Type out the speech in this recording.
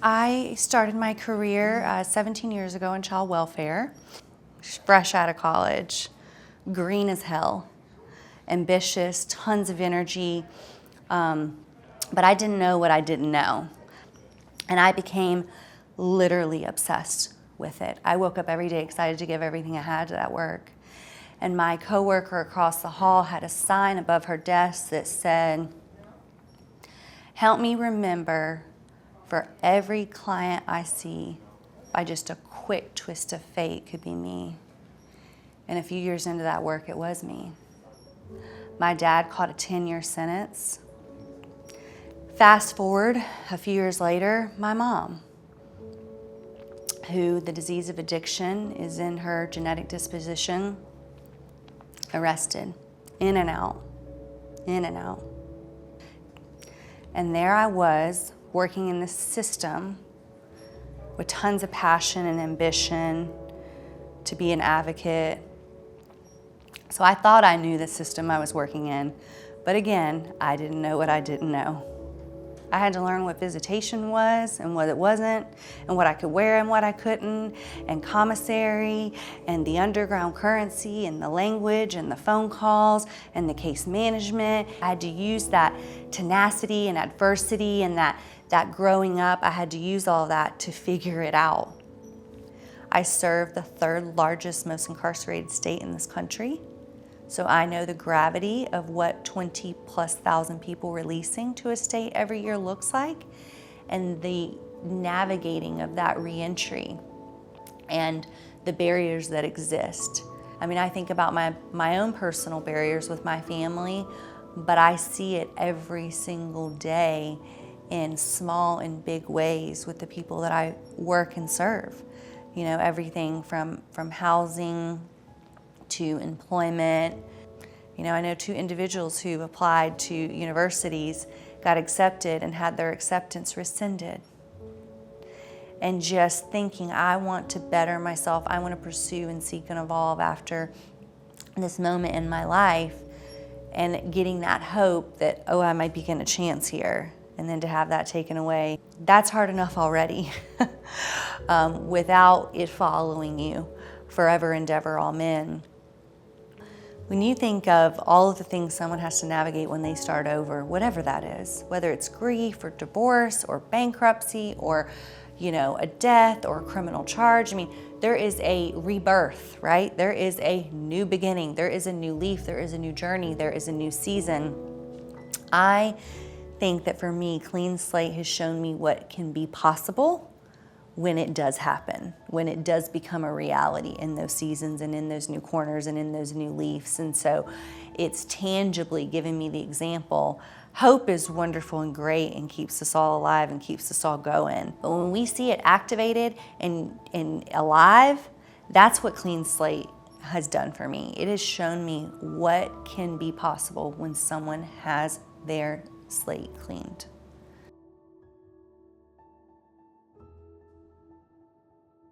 I started my career 17 years ago in child welfare, fresh out of college, green as hell, ambitious, tons of energy, but I didn't know what I didn't know. And I became literally obsessed with it. I woke up every day excited to give everything I had to that work. And my coworker across the hall had a sign above her desk that said, "Help me remember for every client I see, by just a quick twist of fate, could be me." And a few years into that work, it was me. My dad caught a 10-year sentence. Fast forward a few years later, my mom, who the disease of addiction is in her genetic disposition, arrested, in and out, in and out. And there I was, working in this system with tons of passion and ambition to be an advocate. So I thought I knew the system I was working in, but again, I didn't know what I didn't know. I had to learn what visitation was and what it wasn't, and what I could wear and what I couldn't, and commissary, and the underground currency, and the language, and the phone calls, and the case management. I had to use that tenacity and adversity and that growing up. I had to use all that to figure it out. I serve the third largest, most incarcerated state in this country. So I know the gravity of what 20,000+ people releasing to a state every year looks like, and the navigating of that reentry and the barriers that exist. I mean, I think about my own personal barriers with my family, but I see it every single day in small and big ways with the people that I work and serve. You know, everything from housing to employment. You know, I know 2 individuals who applied to universities, got accepted, and had their acceptance rescinded. And just thinking, I want to better myself, I want to pursue and seek and evolve after this moment in my life, and getting that hope that, oh, I might be getting a chance here, and then to have that taken away, that's hard enough already without it following you forever and ever, amen. When you think of all of the things someone has to navigate when they start over, whatever that is, whether it's grief or divorce or bankruptcy or, you know, a death or a criminal charge, I mean, there is a rebirth, right? There is a new beginning. There is a new leaf. There is a new journey. There is a new season. I think that for me, Clean Slate has shown me what can be possible when it does happen, when it does become a reality in those seasons and in those new corners and in those new leaves. And so it's tangibly giving me the example. Hope is wonderful and great and keeps us all alive and keeps us all going. But when we see it activated and alive, that's what Clean Slate has done for me. It has shown me what can be possible when someone has their slate cleaned.